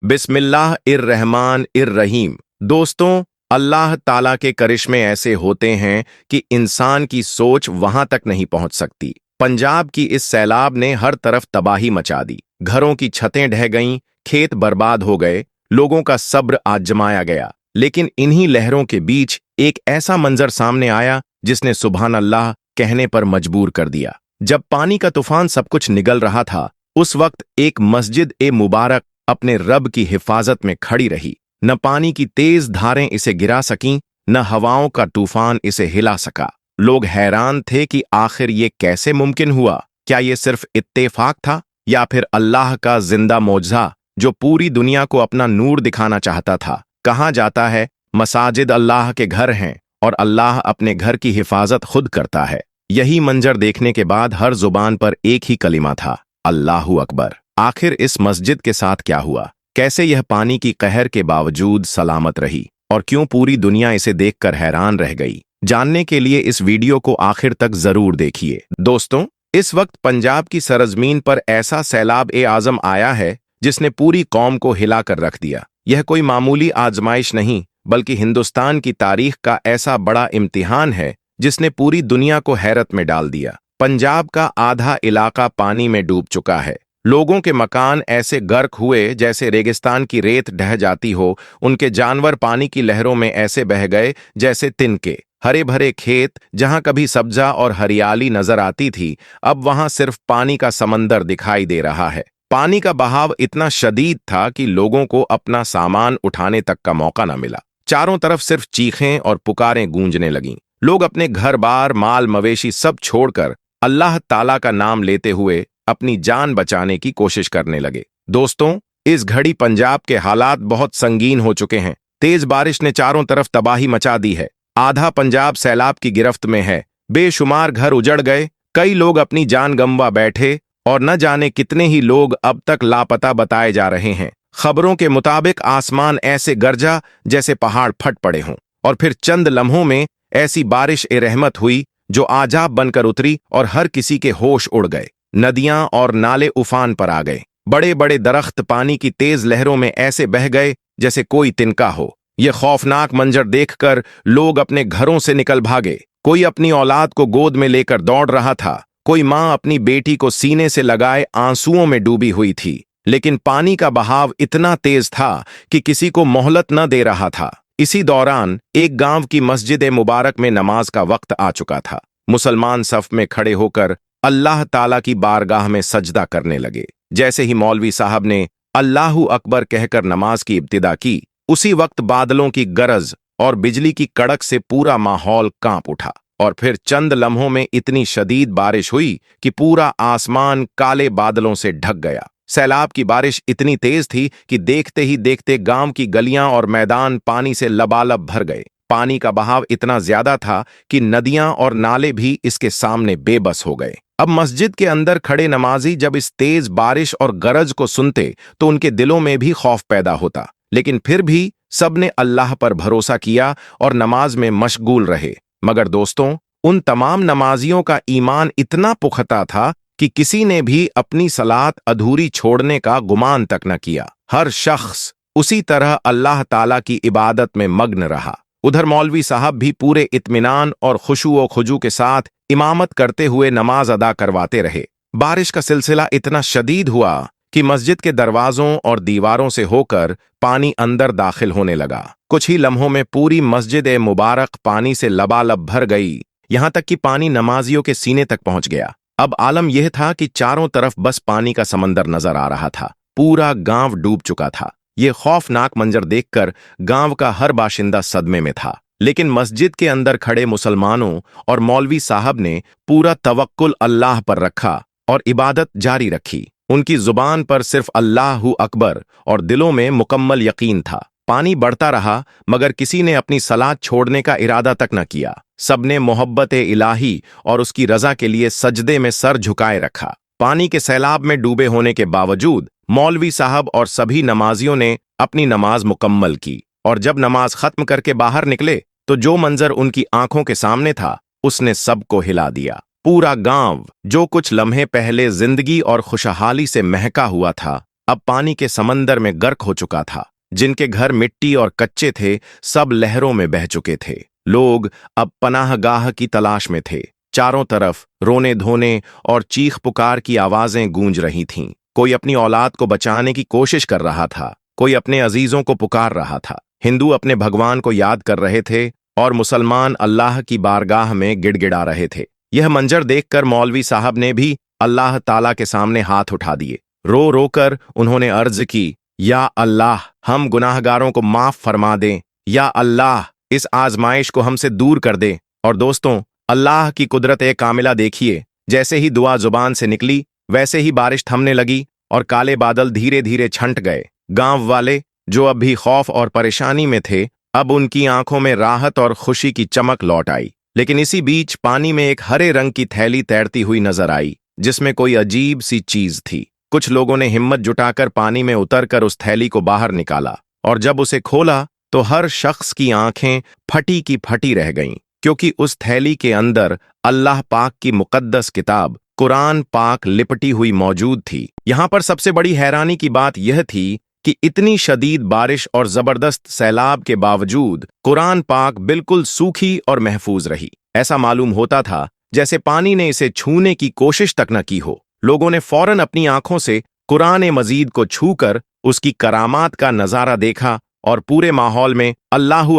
बिस्मिल्लाह इर रहमान इर रहीम। दोस्तों, अल्लाह ताला के करिश्मे ऐसे होते हैं कि इंसान की सोच वहां तक नहीं पहुंच सकती। पंजाब की इस सैलाब ने हर तरफ तबाही मचा दी। घरों की छतें ढह गईं, खेत बर्बाद हो गए, लोगों का सब्र आजमाया गया। लेकिन इन्हीं लहरों के बीच एक ऐसा मंजर सामने आया जिसने सुभान अल्लाह कहने पर मजबूर कर दिया। जब पानी का तूफान सब कुछ निगल रहा था, उस वक्त एक मस्जिद ए मुबारक अपने रब की हिफाजत में खड़ी रही। न पानी की तेज धारें इसे गिरा सकीं, न हवाओं का तूफान इसे हिला सका। लोग हैरान थे कि आखिर ये कैसे मुमकिन हुआ। क्या ये सिर्फ इत्तेफाक था या फिर अल्लाह का जिंदा मौजज़ा जो पूरी दुनिया को अपना नूर दिखाना चाहता था। कहा जाता है मसाजिद अल्लाह के घर हैं और अल्लाह अपने घर की हिफाजत खुद करता है। यही मंजर देखने के बाद हर जुबान पर एक ही कलिमा था, अल्लाहु अकबर। आखिर इस मस्जिद के साथ क्या हुआ? कैसे यह पानी की कहर के बावजूद सलामत रही और क्यों पूरी दुनिया इसे देखकर हैरान रह गई? जानने के लिए इस वीडियो को आखिर तक जरूर देखिए। दोस्तों, इस वक्त पंजाब की सरजमीन पर ऐसा सैलाब ए आजम आया है जिसने पूरी कौम को हिला कर रख दिया। यह कोई मामूली आजमाइश नहीं, बल्कि हिंदुस्तान की तारीख का ऐसा बड़ा इम्तिहान है जिसने पूरी दुनिया को हैरत में डाल दिया। पंजाब का आधा इलाका पानी में डूब चुका है। लोगों के मकान ऐसे गर्क हुए जैसे रेगिस्तान की रेत ढह जाती हो। उनके जानवर पानी की लहरों में ऐसे बह गए जैसे तिनके। हरे भरे खेत, जहां कभी सब्जा और हरियाली नजर आती थी, अब वहां सिर्फ पानी का समंदर दिखाई दे रहा है। पानी का बहाव इतना शदीद था कि लोगों को अपना सामान उठाने तक का मौका न मिला। चारों तरफ सिर्फ चीखें और पुकारें गूंजने लगीं। लोग अपने घर बार, माल मवेशी सब छोड़कर अल्लाह ताला का नाम लेते हुए अपनी जान बचाने की कोशिश करने लगे। दोस्तों, इस घड़ी पंजाब के हालात बहुत संगीन हो चुके हैं। तेज बारिश ने चारों तरफ तबाही मचा दी है। आधा पंजाब सैलाब की गिरफ्त में है। बेशुमार घर उजड़ गए, कई लोग अपनी जान गंवा बैठे और न जाने कितने ही लोग अब तक लापता बताए जा रहे हैं। खबरों के मुताबिक आसमान ऐसे गरजा जैसे पहाड़ फट पड़े हों और फिर चंद लम्हों में ऐसी बारिश ए रहमत हुई जो आजाब बनकर उतरी और हर किसी के होश उड़ गए। नदियां और नाले उफान पर आ गए। बड़े बड़े दरख्त पानी की तेज लहरों में ऐसे बह गए जैसे कोई तिनका हो। यह खौफनाक मंजर देखकर लोग अपने घरों से निकल भागे। कोई अपनी औलाद को गोद में लेकर दौड़ रहा था। कोई माँ अपनी बेटी को सीने से लगाए आंसुओं में डूबी हुई थी। लेकिन पानी का बहाव इतना तेज था कि किसी को मोहलत न दे रहा था। इसी दौरान एक गांव की मस्जिद मुबारक में नमाज का वक्त आ चुका था। मुसलमान सफ में खड़े होकर अल्लाह ताला की बारगाह में सजदा करने लगे। जैसे ही मौलवी साहब ने अल्लाहु अकबर कहकर नमाज की इब्तिदा की, उसी वक्त बादलों की गरज और बिजली की कड़क से पूरा माहौल कांप उठा और फिर चंद लम्हों में इतनी शदीद बारिश हुई कि पूरा आसमान काले बादलों से ढक गया। सैलाब की बारिश इतनी तेज थी कि देखते ही देखते गांव की गलियां और मैदान पानी से लबालब भर गए। पानी का बहाव इतना ज्यादा था कि नदियां और नाले भी इसके सामने बेबस हो गए। अब मस्जिद के अंदर खड़े नमाजी जब इस तेज बारिश और गरज को सुनते तो उनके दिलों में भी खौफ पैदा होता। लेकिन फिर भी सबने अल्लाह पर भरोसा किया और नमाज में मशगूल रहे। मगर दोस्तों, उन तमाम नमाजियों का ईमान इतना पुख्ता था कि किसी ने भी अपनी सलात अधूरी छोड़ने का गुमान तक न किया। हर शख्स उसी तरह अल्लाह ताला की इबादत में मग्न रहा। उधर मौलवी साहब भी पूरे इत्मीनान और खुशू व खुजू के साथ इमामत करते हुए नमाज अदा करवाते रहे। बारिश का सिलसिला इतना शदीद हुआ कि मस्जिद के दरवाजों और दीवारों से होकर पानी अंदर दाखिल होने लगा। कुछ ही लम्हों में पूरी मस्जिद मुबारक पानी से लबालब भर गई, यहां तक कि पानी नमाजियों के सीने तक पहुंच गया। अब आलम यह था कि चारों तरफ बस पानी का समंदर नजर आ रहा था। पूरा गांव डूब चुका था। ये खौफनाक मंजर देखकर गांव का हर बाशिंदा सदमे में था। लेकिन मस्जिद के अंदर खड़े मुसलमानों और मौलवी साहब ने पूरा तवक्कुल अल्लाह पर रखा और इबादत जारी रखी। उनकी जुबान पर सिर्फ अल्लाहु अकबर और दिलों में मुकम्मल यकीन था। पानी बढ़ता रहा मगर किसी ने अपनी सलात छोड़ने का इरादा तक न किया। सबने मोहब्बत इलाही और उसकी रजा के लिए सजदे में सर झुकाए रखा। पानी के सैलाब में डूबे होने के बावजूद मौलवी साहब और सभी नमाजियों ने अपनी नमाज मुकम्मल की और जब नमाज खत्म करके बाहर निकले तो जो मंजर उनकी आंखों के सामने था उसने सबको हिला दिया। पूरा गांव जो कुछ लम्हे पहले जिंदगी और खुशहाली से महका हुआ था, अब पानी के समंदर में गर्क हो चुका था। जिनके घर मिट्टी और कच्चे थे, सब लहरों में बह चुके थे। लोग अब पनाहगाह की तलाश में थे। चारों तरफ रोने धोने और चीख पुकार की आवाजें गूंज रही थीं। कोई अपनी औलाद को बचाने की कोशिश कर रहा था, कोई अपने अजीजों को पुकार रहा था। हिंदू अपने भगवान को याद कर रहे थे और मुसलमान अल्लाह की बारगाह में गिड़गिड़ा रहे थे। यह मंजर देखकर मौलवी साहब ने भी अल्लाह ताला के सामने हाथ उठा दिए। रो रो कर उन्होंने अर्ज की, या अल्लाह, हम गुनाहगारों को माफ फरमा दें। या अल्लाह, इस आजमाइश को हमसे दूर कर दे। और दोस्तों, अल्लाह की कुदरत कामिला देखिए। जैसे ही दुआ जुबान से निकली, वैसे ही बारिश थमने लगी और काले बादल धीरे धीरे छंट गए। गांव वाले, जो अब भी खौफ और परेशानी में थे, अब उनकी आंखों में राहत और खुशी की चमक लौट आई। लेकिन इसी बीच पानी में एक हरे रंग की थैली तैरती हुई नजर आई, जिसमें कोई अजीब सी चीज थी। कुछ लोगों ने हिम्मत जुटाकर पानी में उतरकर उस थैली को बाहर निकाला, और जब उसे खोला तो हर शख्स की आंखें फटी की फटी रह गईं, क्योंकि उस थैली के अंदर अल्लाह पाक की मुकद्दस किताब कुरान पाक लिपटी हुई मौजूद थी। यहां पर सबसे बड़ी हैरानी की बात यह थी कि इतनी शदीद बारिश और जबरदस्त सैलाब के बावजूद कुरान पाक बिल्कुल सूखी और महफूज रही। ऐसा मालूम होता था जैसे पानी ने इसे छूने की कोशिश तक न की हो। लोगों ने फौरन अपनी आंखों से कुरान मजीद को छूकर उसकी करामात का नजारा देखा और पूरे माहौल में अल्लाहू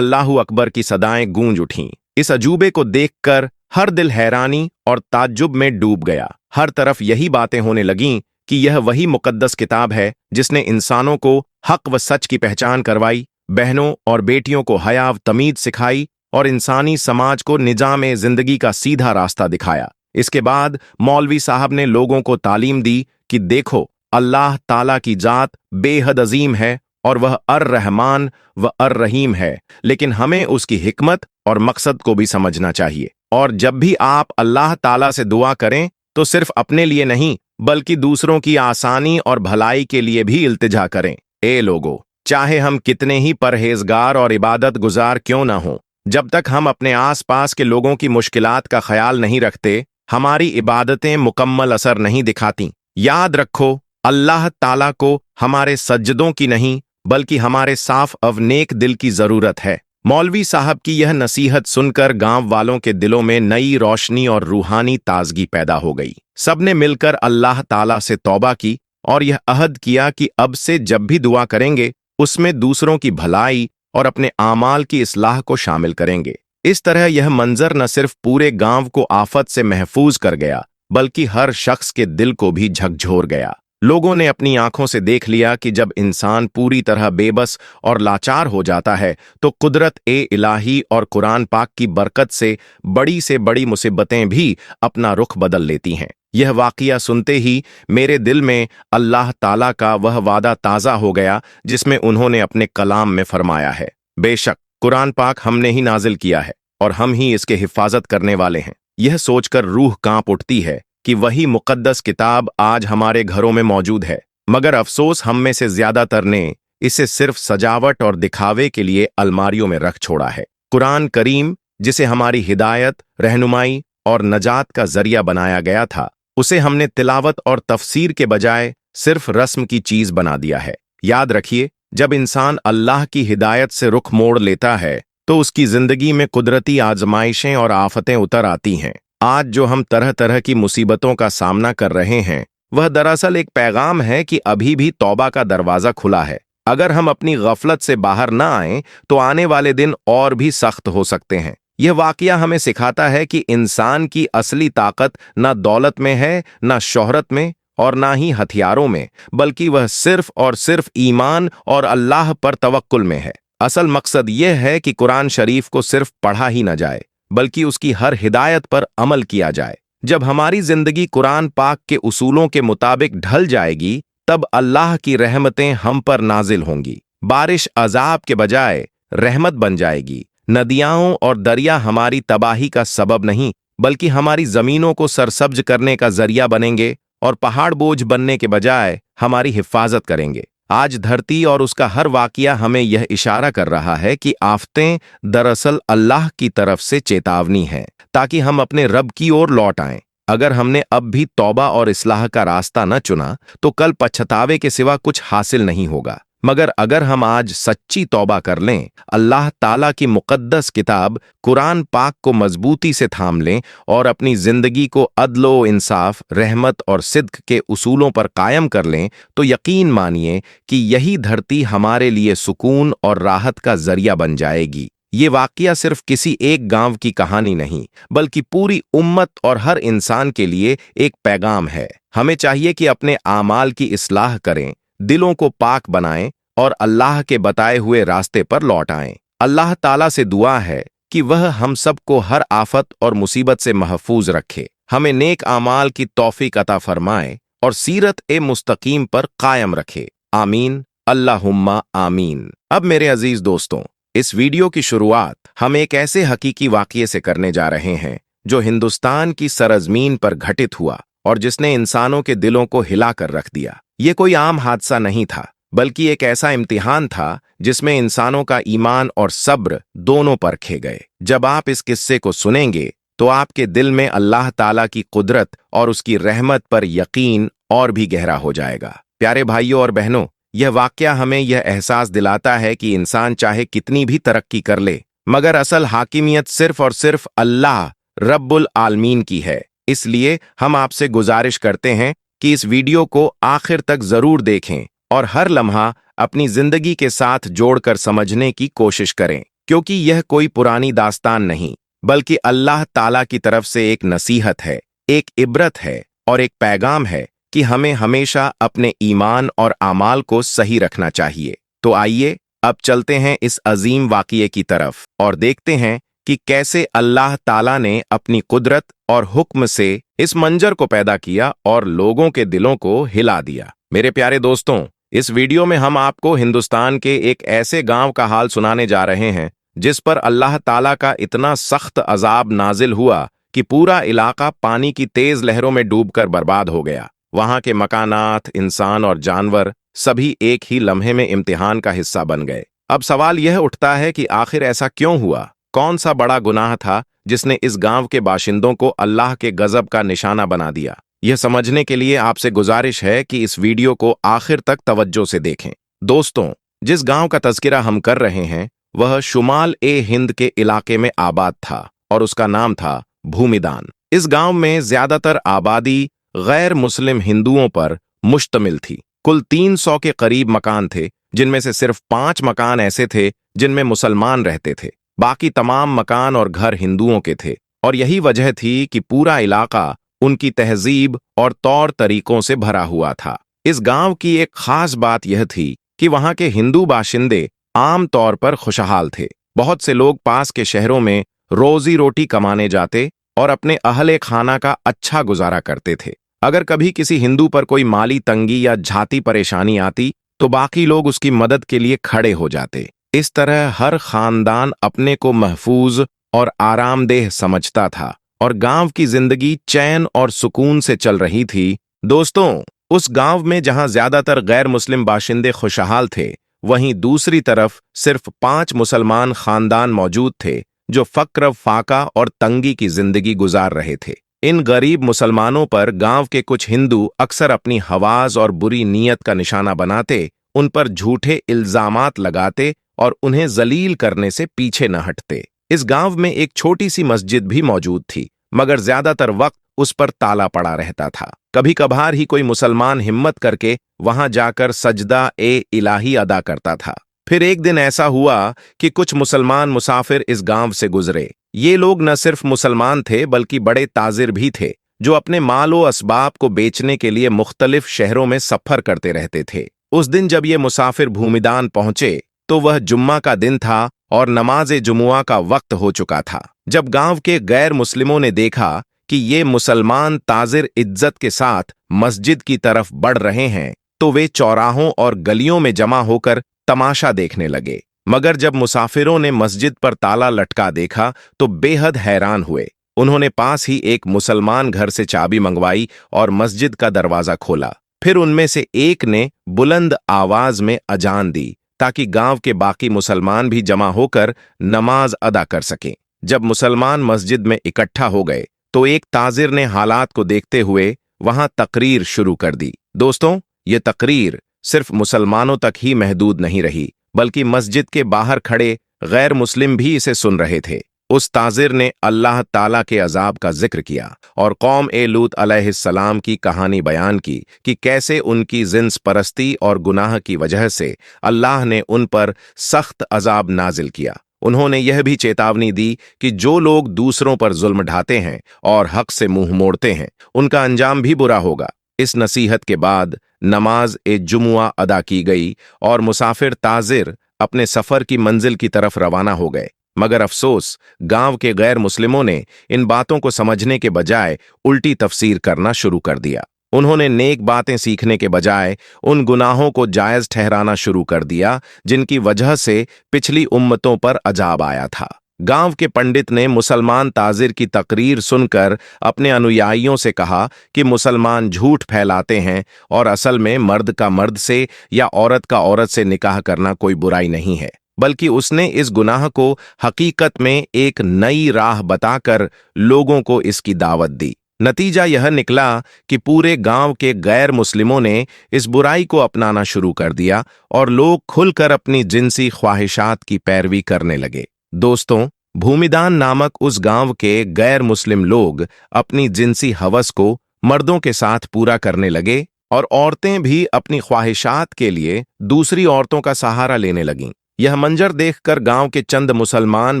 अकबर की सदाएं गूंज उठीं। इस अजूबे को देखकर हर दिल हैरानी और ताज्जुब में डूब गया। हर तरफ यही बातें होने लगीं कि यह वही मुकद्दस किताब है जिसने इंसानों को हक व सच की पहचान करवाई, बहनों और बेटियों को हया व तमीज सिखाई और इंसानी समाज को निजाम जिंदगी का सीधा रास्ता दिखाया। इसके बाद मौलवी साहब ने लोगों को तालीम दी कि देखो, अल्लाह ताला की जात बेहद अजीम है और वह अर-रहमान व अर-रहीम है, लेकिन हमें उसकी हिकमत और मकसद को भी समझना चाहिए। और जब भी आप अल्लाह ताला से दुआ करें तो सिर्फ अपने लिए नहीं, बल्कि दूसरों की आसानी और भलाई के लिए भी इल्तिजा करें। ए लोगो, चाहे हम कितने ही परहेजगार और इबादत गुजार क्यों ना हों, जब तक हम अपने आसपास के लोगों की मुश्किलात का ख्याल नहीं रखते, हमारी इबादतें मुकम्मल असर नहीं दिखाती। याद रखो, अल्लाह ताला को हमारे सज्जदों की नहीं, बल्कि हमारे साफ अव नेक दिल की जरूरत है। मौलवी साहब की यह नसीहत सुनकर गांव वालों के दिलों में नई रोशनी और रूहानी ताजगी पैदा हो गई। सबने मिलकर अल्लाह ताला से तौबा की और यह अहद किया कि अब से जब भी दुआ करेंगे, उसमें दूसरों की भलाई और अपने आमाल की इस्लाह को शामिल करेंगे। इस तरह यह मंजर न सिर्फ पूरे गांव को आफत से महफूज कर गया, बल्कि हर शख्स के दिल को भी झकझोर गया। लोगों ने अपनी आंखों से देख लिया कि जब इंसान पूरी तरह बेबस और लाचार हो जाता है, तो कुदरत इलाही और कुरान पाक की बरकत से बड़ी मुसीबतें भी अपना रुख बदल लेती हैं। यह वाक़िया सुनते ही मेरे दिल में अल्लाह ताला का वह वादा ताज़ा हो गया जिसमें उन्होंने अपने कलाम में फरमाया है, बेशक कुरान पाक हमने ही नाजिल किया है और हम ही इसके हिफाजत करने वाले हैं। यह सोचकर रूह कांप उठती है कि वही मुकद्दस किताब आज हमारे घरों में मौजूद है, मगर अफसोस हम में से ज्यादातर ने इसे सिर्फ सजावट और दिखावे के लिए अलमारियों में रख छोड़ा है। कुरान करीम, जिसे हमारी हिदायत, रहनुमाई और नजात का जरिया बनाया गया था, उसे हमने तिलावत और तफसीर के बजाय सिर्फ रस्म की चीज बना दिया है। याद रखिए, जब इंसान अल्लाह की हिदायत से रुख मोड़ लेता है तो उसकी जिंदगी में कुदरती आजमाइशें और आफतें उतर आती हैं। आज जो हम तरह तरह की मुसीबतों का सामना कर रहे हैं, वह दरअसल एक पैगाम है कि अभी भी तौबा का दरवाजा खुला है। अगर हम अपनी गफलत से बाहर न आएं तो आने वाले दिन और भी सख्त हो सकते हैं। यह वाकया हमें सिखाता है कि इंसान की असली ताकत न दौलत में है, न शोहरत में और ना ही हथियारों में, बल्कि वह सिर्फ और सिर्फ ईमान और अल्लाह पर तवक्कुल में है। असल मकसद यह है कि कुरान शरीफ को सिर्फ पढ़ा ही न जाए, बल्कि उसकी हर हिदायत पर अमल किया जाए। जब हमारी जिंदगी कुरान पाक के उसूलों के मुताबिक ढल जाएगी, तब अल्लाह की रहमतें हम पर नाजिल होंगी। बारिश अजाब के बजाय रहमत बन जाएगी। नदियां और दरिया हमारी तबाही का सबब नहीं, बल्कि हमारी जमीनों को सरसब्ज करने का जरिया बनेंगे और पहाड़ बोझ बनने के बजाय हमारी हिफाजत करेंगे। आज धरती और उसका हर वाकया हमें यह इशारा कर रहा है कि आफतें दरअसल अल्लाह की तरफ से चेतावनी हैं, ताकि हम अपने रब की ओर लौट आएं। अगर हमने अब भी तौबा और इस्लाह का रास्ता न चुना तो कल पछतावे के सिवा कुछ हासिल नहीं होगा। मगर अगर हम आज सच्ची तौबा कर लें, अल्लाह ताला की मुक़द्दस किताब कुरान पाक को मजबूती से थाम लें और अपनी जिंदगी को अदलो इंसाफ, रहमत और सिद्क के उसूलों पर कायम कर लें, तो यकीन मानिए कि यही धरती हमारे लिए सुकून और राहत का जरिया बन जाएगी। ये वाकया सिर्फ किसी एक गांव की कहानी नहीं, बल्कि पूरी उम्मत और हर इंसान के लिए एक पैगाम है। हमें चाहिए कि अपने आमाल की इस्लाह करें, दिलों को पाक बनाएं और अल्लाह के बताए हुए रास्ते पर लौट आएं। अल्लाह ताला से दुआ है कि वह हम सबको हर आफत और मुसीबत से महफूज रखे, हमें नेक आमाल की तौफीक अता फरमाए और सीरत ए मुस्तकीम पर कायम रखे। आमीन, अल्लाहुम्मा आमीन। अब मेरे अजीज दोस्तों, इस वीडियो की शुरुआत हम एक ऐसे हकीकी वाक़ये से करने जा रहे हैं जो हिंदुस्तान की सरजमीन पर घटित हुआ और जिसने इंसानों के दिलों को हिला कर रख दिया। ये कोई आम हादसा नहीं था, बल्कि एक ऐसा इम्तिहान था जिसमें इंसानों का ईमान और सब्र दोनों परखे गए। जब आप इस किस्से को सुनेंगे तो आपके दिल में अल्लाह ताला की कुदरत और उसकी रहमत पर यकीन और भी गहरा हो जाएगा। प्यारे भाइयों और बहनों, यह वाकया हमें यह एहसास दिलाता है कि इंसान चाहे कितनी भी तरक्की कर ले, मगर असल हाकिमियत सिर्फ और सिर्फ अल्लाह रब्बुल आलमीन की है। इसलिए हम आपसे गुजारिश करते हैं कि इस वीडियो को आखिर तक जरूर देखें और हर लम्हा अपनी जिंदगी के साथ जोड़कर समझने की कोशिश करें, क्योंकि यह कोई पुरानी दास्तान नहीं, बल्कि अल्लाह ताला की तरफ से एक नसीहत है, एक इबरत है और एक पैगाम है कि हमें हमेशा अपने ईमान और आमाल को सही रखना चाहिए। तो आइए अब चलते हैं इस अजीम वाक़ये की तरफ और देखते हैं कि कैसे अल्लाह ताला ने अपनी कुदरत और हुक्म से इस मंजर को पैदा किया और लोगों के दिलों को हिला दिया। मेरे प्यारे दोस्तों, इस वीडियो में हम आपको हिंदुस्तान के एक ऐसे गांव का हाल सुनाने जा रहे हैं जिस पर अल्लाह ताला का इतना सख्त अजाब नाजिल हुआ कि पूरा इलाका पानी की तेज लहरों में डूबकर बर्बाद हो गया। वहां के मकानात, इंसान और जानवर सभी एक ही लम्हे में इम्तिहान का हिस्सा बन गए। अब सवाल यह उठता है कि आखिर ऐसा क्यों हुआ? कौन सा बड़ा गुनाह था जिसने इस गांव के बाशिंदों को अल्लाह के गजब का निशाना बना दिया? यह समझने के लिए आपसे गुजारिश है कि इस वीडियो को आखिर तक तवज्जो से देखें। दोस्तों, जिस गांव का तज़किरा हम कर रहे हैं वह शुमाल ए हिंद के इलाके में आबाद था और उसका नाम था भूमिदान। इस गांव में ज्यादातर आबादी गैर मुस्लिम हिंदुओं पर मुश्तमिल थी। कुल 300 के करीब मकान थे, जिनमें से सिर्फ 5 मकान ऐसे थे जिनमें मुसलमान रहते थे। बाकी तमाम मकान और घर हिंदुओं के थे और यही वजह थी कि पूरा इलाका उनकी तहजीब और तौर तरीकों से भरा हुआ था। इस गांव की एक खास बात यह थी कि वहां के हिंदू बाशिंदे आम तौर पर खुशहाल थे। बहुत से लोग पास के शहरों में रोजी रोटी कमाने जाते और अपने अहले खाना का अच्छा गुजारा करते थे। अगर कभी किसी हिंदू पर कोई माली तंगी या जाती परेशानी आती तो बाकी लोग उसकी मदद के लिए खड़े हो जाते। इस तरह हर खानदान अपने को महफूज और आरामदेह समझता था और गांव की जिंदगी चैन और सुकून से चल रही थी। दोस्तों, उस गांव में जहां ज्यादातर गैर मुस्लिम बाशिंदे खुशहाल थे, वहीं दूसरी तरफ सिर्फ 5 मुसलमान खानदान मौजूद थे जो फक्र, फाका और तंगी की जिंदगी गुजार रहे थे। इन गरीब मुसलमानों पर गांव के कुछ हिंदू अक्सर अपनी हवास और बुरी नीयत का निशाना बनाते, उन पर झूठे इल्जामात लगाते और उन्हें जलील करने से पीछे न हटते। इस गांव में एक छोटी सी मस्जिद भी मौजूद थी, मगर ज्यादातर वक्त उस पर ताला पड़ा रहता था। कभी कभार ही कोई मुसलमान हिम्मत करके वहां जाकर सजदा ए इलाही अदा करता था। फिर एक दिन ऐसा हुआ कि कुछ मुसलमान मुसाफिर इस गांव से गुजरे। ये लोग न सिर्फ मुसलमान थे बल्कि बड़े ताजिर भी थे जो अपने मालो असबाब को बेचने के लिए मुख्तलिफ शहरों में सफर करते रहते थे। उस दिन जब ये मुसाफिर भूमिदान पहुंचे तो वह जुम्मा का दिन था और नमाज जुमुआ का वक्त हो चुका था। जब गांव के गैर मुस्लिमों ने देखा कि ये मुसलमान ताजिर इज्जत के साथ मस्जिद की तरफ बढ़ रहे हैं तो वे चौराहों और गलियों में जमा होकर तमाशा देखने लगे। मगर जब मुसाफिरों ने मस्जिद पर ताला लटका देखा तो बेहद हैरान हुए। उन्होंने पास ही एक मुसलमान घर से चाबी मंगवाई और मस्जिद का दरवाजा खोला। फिर उनमें से एक ने बुलंद आवाज में अजान दी ताकि गांव के बाकी मुसलमान भी जमा होकर नमाज अदा कर सकें। जब मुसलमान मस्जिद में इकट्ठा हो गए तो एक ताजिर ने हालात को देखते हुए वहां तकरीर शुरू कर दी। दोस्तों, ये तकरीर सिर्फ मुसलमानों तक ही महदूद नहीं रही, बल्कि मस्जिद के बाहर खड़े गैर मुस्लिम भी इसे सुन रहे थे। उस ताजिर ने अल्लाह ताला के अजाब का जिक्र किया और कौम ए लूत अलैहिस्सलाम की कहानी बयान की कि कैसे उनकी जिन्स परस्ती और गुनाह की वजह से अल्लाह ने उन पर सख्त अजाब नाजिल किया। उन्होंने यह भी चेतावनी दी कि जो लोग दूसरों पर जुल्म ढाते हैं और हक से मुंह मोड़ते हैं, उनका अंजाम भी बुरा होगा। इस नसीहत के बाद नमाज ए जुमुआ अदा की गई और मुसाफिर ताजिर अपने सफर की मंजिल की तरफ रवाना हो गए। मगर अफसोस, गांव के गैर मुस्लिमों ने इन बातों को समझने के बजाय उल्टी तफसीर करना शुरू कर दिया। उन्होंने नेक बातें सीखने के बजाय उन गुनाहों को जायज ठहराना शुरू कर दिया जिनकी वजह से पिछली उम्मतों पर अजाब आया था। गांव के पंडित ने मुसलमान ताजिर की तकरीर सुनकर अपने अनुयायियों से कहा कि मुसलमान झूठ फैलाते हैं और असल में मर्द का मर्द से या औरत का औरत से निकाह करना कोई बुराई नहीं है, बल्कि उसने इस गुनाह को हकीकत में एक नई राह बताकर लोगों को इसकी दावत दी। नतीजा यह निकला कि पूरे गांव के गैर मुस्लिमों ने इस बुराई को अपनाना शुरू कर दिया और लोग खुलकर अपनी जिनसी ख्वाहिशात की पैरवी करने लगे। दोस्तों, भूमिदान नामक उस गांव के गैर मुस्लिम लोग अपनी जिनसी हवस को मर्दों के साथ पूरा करने लगे और औरतें भी अपनी ख्वाहिशात के लिए दूसरी औरतों का सहारा लेने लगीं। यह मंजर देखकर गांव के चंद मुसलमान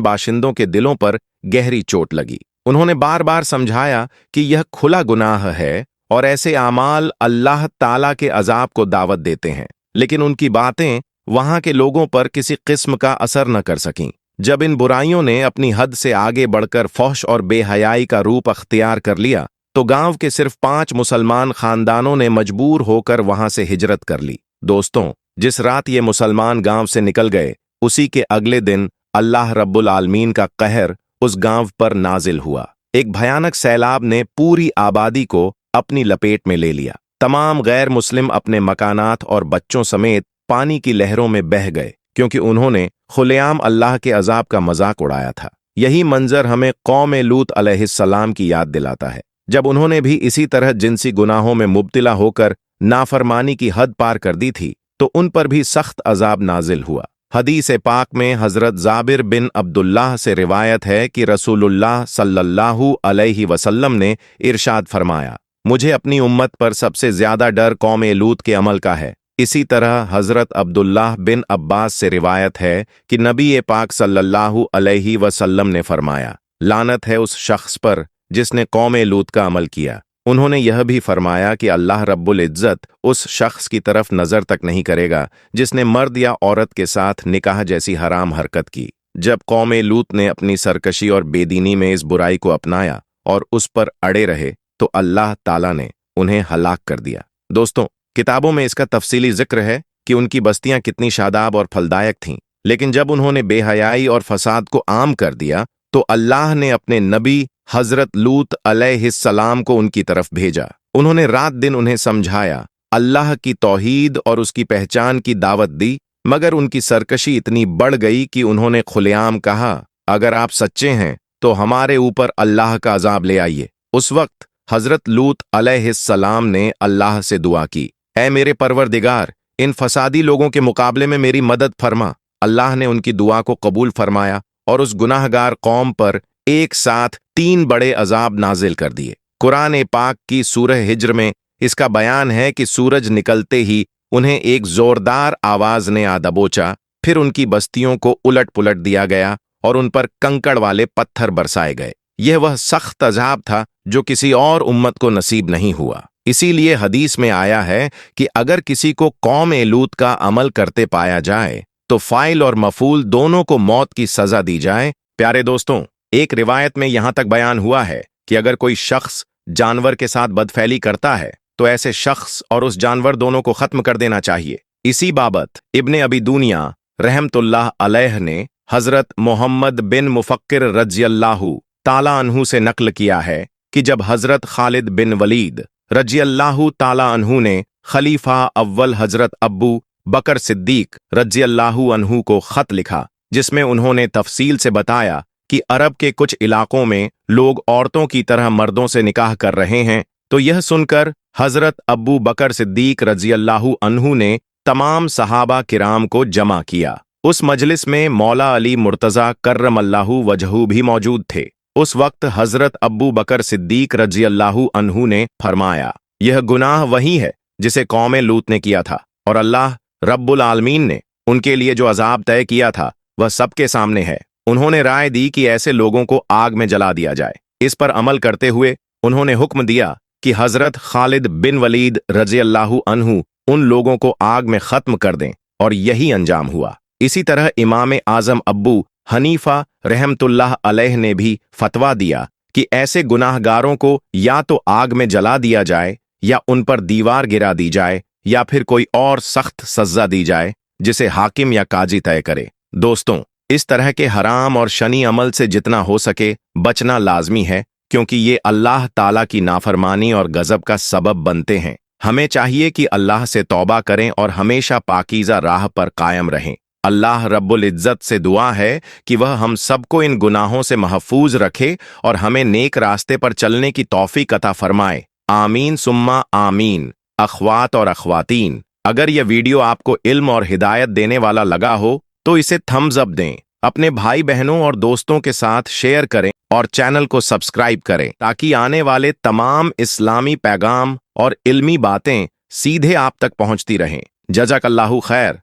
बाशिंदों के दिलों पर गहरी चोट लगी। उन्होंने बार बार समझाया कि यह खुला गुनाह है और ऐसे आमाल अल्लाह ताला के अजाब को दावत देते हैं, लेकिन उनकी बातें वहां के लोगों पर किसी किस्म का असर न कर सकीं। जब इन बुराइयों ने अपनी हद से आगे बढ़कर फौश और बेहयाई का रूप अख्तियार कर लिया, तो गांव के सिर्फ 5 मुसलमान खानदानों ने मजबूर होकर वहां से हिजरत कर ली। दोस्तों, जिस रात ये मुसलमान गांव से निकल गए, उसी के अगले दिन अल्लाह रब्बुल आलमीन का कहर उस गांव पर नाजिल हुआ। एक भयानक सैलाब ने पूरी आबादी को अपनी लपेट में ले लिया। तमाम गैर मुस्लिम अपने मकानात और बच्चों समेत पानी की लहरों में बह गए, क्योंकि उन्होंने खुलेआम अल्लाह के अजाब का मजाक उड़ाया था। यही मंजर हमें कौम लूत अलैहिस्सलाम की याद दिलाता है, जब उन्होंने भी इसी तरह जिनसी गुनाहों में मुब्तिला होकर नाफरमानी की हद पार कर दी थी, तो उन पर भी सख्त अजाब नाजिल हुआ। हदीस पाक में हजरत जाबिर बिन अब्दुल्लाह से रिवायत है कि रसूलुल्लाह सल्लल्लाहु अलैहि वसल्लम ने इरशाद फरमाया, मुझे अपनी उम्मत पर सबसे ज्यादा डर कौम लूत के अमल का है। इसी तरह हजरत अब्दुल्लाह बिन अब्बास से रिवायत है कि नबी पाक सल्लल्लाहु अलैहि वसल्लम ने फरमाया, लानत है उस शख्स पर जिसने कौम लूत का अमल किया। उन्होंने यह भी फरमाया कि अल्लाह रब्बुल इज्जत उस शख्स की तरफ नजर तक नहीं करेगा जिसने मर्द या औरत के साथ निकाह जैसी हराम हरकत की। जब कौम लूत ने अपनी सरकशी और बेदीनी में इस बुराई को अपनाया और उस पर अड़े रहे, तो अल्लाह ताला ने उन्हें हलाक कर दिया। दोस्तों, किताबों में इसका तफसीली जिक्र है कि उनकी बस्तियां कितनी शादाब और फलदायक थीं, लेकिन जब उन्होंने बेहयाई और फसाद को आम कर दिया, तो अल्लाह ने अपने नबी हजरत लूत अलैहिस्सलाम को उनकी तरफ भेजा। उन्होंने रात दिन उन्हें समझाया, अल्लाह की तौहीद और उसकी पहचान की दावत दी, मगर उनकी सरकशी इतनी बढ़ गई कि उन्होंने खुलेआम कहा, अगर आप सच्चे हैं तो हमारे ऊपर अल्लाह का अजाब ले आइए। उस वक्त हजरत लूत अलैहिस्सलाम ने अल्लाह से दुआ की, ऐ मेरे परवरदिगार, इन फसादी लोगों के मुकाबले में मेरी मदद फरमा। अल्लाह ने उनकी दुआ को कबूल फरमाया और उस गुनाहगार कौम पर एक साथ 3 बड़े अजाब नाजिल कर दिए। कुरान पाक की सूरह हिज्र में इसका बयान है कि सूरज निकलते ही उन्हें एक जोरदार आवाज ने आ दबोचा, फिर उनकी बस्तियों को उलट पुलट दिया गया और उन पर कंकड़ वाले पत्थर बरसाए गए। यह वह सख्त अजाब था जो किसी और उम्मत को नसीब नहीं हुआ। इसीलिए हदीस में आया है कि अगर किसी को कौम लूत का अमल करते पाया जाए तो फाइल और मफूल दोनों को मौत की सजा दी जाए। प्यारे दोस्तों, एक रिवायत में यहां तक बयान हुआ है कि अगर कोई शख्स जानवर के साथ बदफैली करता है तो ऐसे शख्स और उस जानवर दोनों को खत्म कर देना चाहिए। इसी बाबत इब्ने अबी दुनिया रहमतुल्लाह अलैह ने हजरत मोहम्मद बिन मुफक्किर रज़ियल्लाहु ताला अन्हु से नक्ल किया है कि जब हजरत खालिद बिन वलीद रज़ियल्लाहु ताला अन्हु ने खलीफा अव्वल हजरत अब्बू बकर सिद्दीक रज़ियल्लाहु अन्हु को खत लिखा, जिसमें उन्होंने तफसील से बताया कि अरब के कुछ इलाकों में लोग औरतों की तरह मर्दों से निकाह कर रहे हैं, तो यह सुनकर हजरत अब्बू बकर सिद्दीक रजी अल्लाहु अन्हु ने तमाम सहाबा किराम को जमा किया। उस मजलिस में मौला अली मुर्तज़ा कर्रम अल्लाहु वजहू भी मौजूद थे। उस वक्त हजरत अब्बू बकर सिद्दीक रजी अल्लाहु अन्हु ने फरमाया, यह गुनाह वही है जिसे कौम लूत ने किया था, और अल्लाह रब्बुल आलमीन ने उनके लिए जो अजाब तय किया था वह सबके सामने है। उन्होंने राय दी कि ऐसे लोगों को आग में जला दिया जाए। इस पर अमल करते हुए उन्होंने हुक्म दिया कि हजरत खालिद बिन वलीद रजी अल्लाहु अन्हु उन लोगों को आग में खत्म कर दें, और यही अंजाम हुआ। इसी तरह इमाम आजम अब्बू हनीफा रहमतुल्लाह अलैह ने भी फतवा दिया कि ऐसे गुनाहगारों को या तो आग में जला दिया जाए, या उन पर दीवार गिरा दी जाए, या फिर कोई और सख्त सज़ा दी जाए जिसे हाकिम या काजी तय करे। दोस्तों, इस तरह के हराम और शनी अमल से जितना हो सके बचना लाजमी है, क्योंकि ये अल्लाह ताला की नाफरमानी और गजब का सबब बनते हैं। हमें चाहिए कि अल्लाह से तौबा करें और हमेशा पाकीज़ा राह पर कायम रहें। अल्लाह रब्बुल इज्जत से दुआ है कि वह हम सबको इन गुनाहों से महफूज रखे और हमें नेक रास्ते पर चलने की तौफीक अता फरमाए। आमीन सुम्मा आमीन। अखवात और अखवातीन, अगर यह वीडियो आपको इल्म और हिदायत देने वाला लगा हो तो इसे थम्स अप दें, अपने भाई बहनों और दोस्तों के साथ शेयर करें और चैनल को सब्सक्राइब करें, ताकि आने वाले तमाम इस्लामी पैगाम और इल्मी बातें सीधे आप तक पहुंचती रहें। जज़ाकल्लाहु खैर।